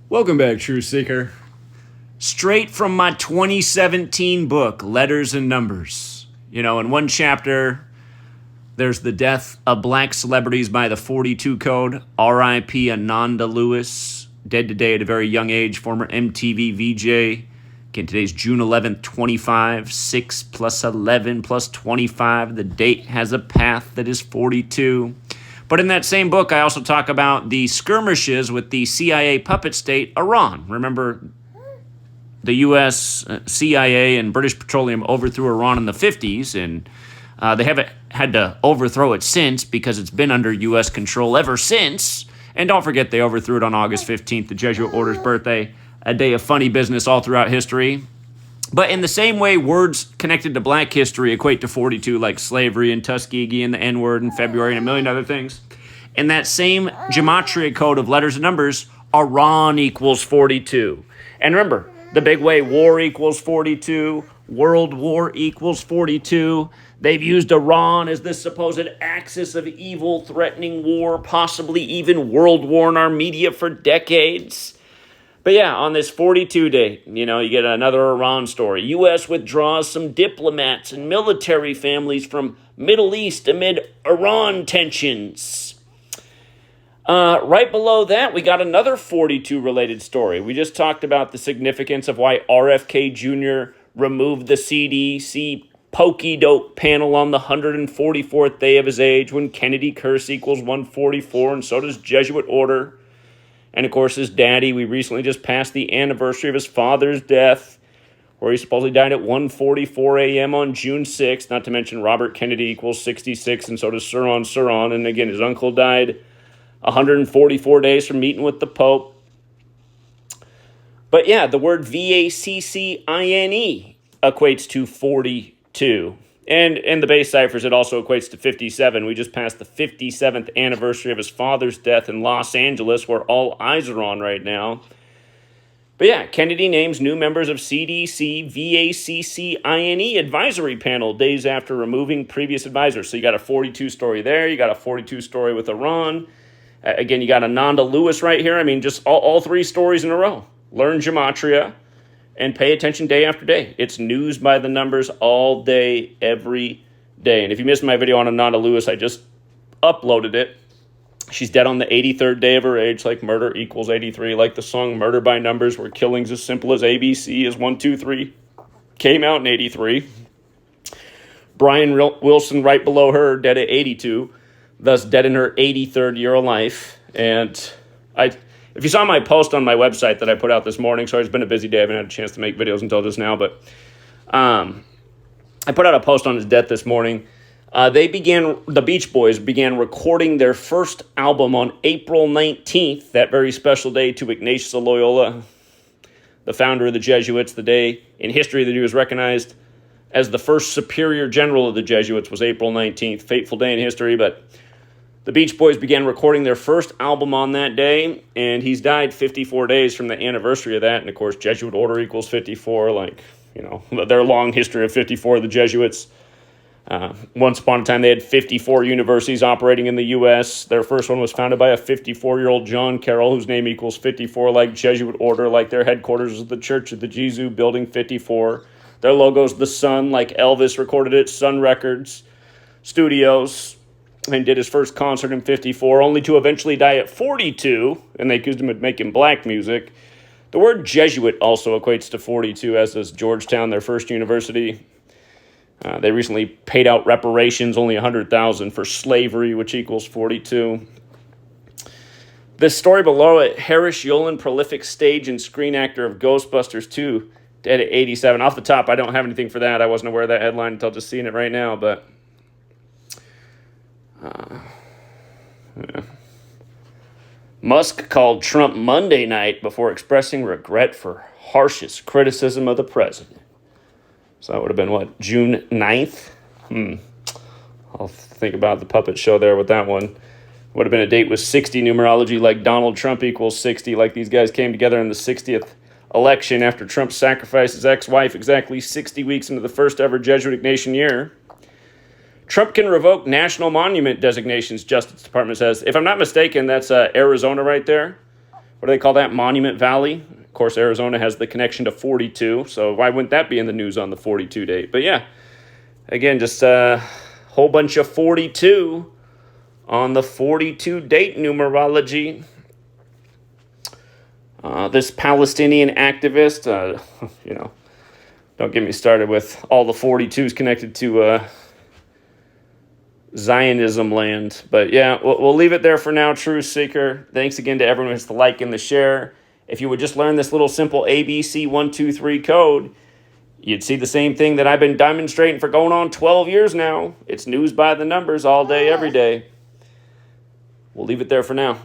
Welcome back, True Seeker. Straight from my 2017 book, Letters and Numbers. You know, in one chapter, there's the death of black celebrities by the 42 code. RIP Ananda Lewis, dead today at a very young age, former MTV VJ. Again, today's June 11th, 25. 6 plus 11 plus 25. The date has a path that is 42. But in that same book, I also talk about the skirmishes with the CIA puppet state, Iran. Remember, the U.S., CIA, and British Petroleum overthrew Iran in the 50s, and they haven't had to overthrow it since because it's been under U.S. control ever since. And don't forget, they overthrew it on August 15th, the Jesuit order's birthday, a day of funny business all throughout history. But in the same way, words connected to black history equate to 42, like slavery and Tuskegee and the N-word in February and a million other things. In that same gematria code of letters and numbers, Iran equals 42. And remember, the big way, war equals 42, World War equals 42. They've used Iran as this supposed axis of evil, threatening war, possibly even world war in our media for decades. But yeah, on this 42 date, you get another Iran story. U.S. withdraws some diplomats and military families from Middle East amid Iran tensions. Right below that, we got another 42 related story. We just talked about the significance of why RFK Jr. removed the CDC pokey-doke panel on the 144th day of his age when Kennedy curse equals 144, and so does Jesuit order. And, of course, his daddy, we recently just passed the anniversary of his father's death, where he supposedly died at 1:44 a.m. on June 6th, not to mention Robert Kennedy equals 66, and so does Sirhan. And, again, his uncle died 144 days from meeting with the Pope. But, yeah, the word VACCINE equates to 42. And the base ciphers, it also equates to 57. We just passed the 57th anniversary of his father's death in Los Angeles, where all eyes are on right now. But yeah, Kennedy names new members of CDC VACCINE advisory panel days after removing previous advisors. So you got a 42 story there. You got a 42 story with Iran. Again, you got Ananda Lewis right here. I mean, just all three stories in a row. Learn gematria. And pay attention day after day. It's news by the numbers all day, every day. And if you missed my video on Ananda Lewis, I just uploaded it. She's dead on the 83rd day of her age, like murder equals 83. Like the song Murder by Numbers, where killings as simple as ABC is 1, 2, 3, came out in 83. Brian Wilson right below her, dead at 82, thus dead in her 83rd year of life. And if you saw my post on my website that I put out this morning, sorry, it's been a busy day. I haven't had a chance to make videos until just now, but I put out a post on his death this morning. The Beach Boys began recording their first album on April 19th, that very special day to Ignatius of Loyola, the founder of the Jesuits. The day in history that he was recognized as the first superior general of the Jesuits was April 19th. Fateful day in history, but the Beach Boys began recording their first album on that day, and he's died 54 days from the anniversary of that. And, of course, Jesuit order equals 54, their long history of 54, the Jesuits. Once upon a time, they had 54 universities operating in the U.S. Their first one was founded by a 54-year-old John Carroll, whose name equals 54, like Jesuit order, like their headquarters is the Church of the Jesuits, Building 54. Their logo's the sun, like Elvis recorded it, Sun Records Studios, and did his first concert in 54, only to eventually die at 42, and they accused him of making black music. The word Jesuit also equates to 42, as does Georgetown, their first university. They recently paid out reparations, only $100,000 for slavery, which equals 42. This story below it, Harris Yulin, prolific stage and screen actor of Ghostbusters 2, dead at 87. Off the top, I don't have anything for that. I wasn't aware of that headline until just seeing it right now, but yeah. Musk called Trump Monday night before expressing regret for harshest criticism of the president. So that would have been, June 9th? I'll think about the puppet show there with that one. Would have been a date with 60 numerology, like Donald Trump equals 60, like these guys came together in the 60th election after Trump sacrificed his ex-wife exactly 60 weeks into the first ever Jesuit Ignatian year. Trump can revoke national monument designations, Justice Department says. If I'm not mistaken, that's Arizona right there. what do they call that? Monument Valley. Of course, Arizona has the connection to 42, so why wouldn't that be in the news on the 42 date? But yeah, again, just a whole bunch of 42 on the 42 date numerology. This Palestinian activist, don't get me started with all the 42s connected to Zionism land. But yeah, we'll leave it there for now, Truth Seeker. Thanks again to everyone who hits the like and the share. If you would just learn this little simple ABC 123 code, you'd see the same thing that I've been demonstrating for going on 12 years now. It's news by the numbers all day, every day. We'll leave it there for now.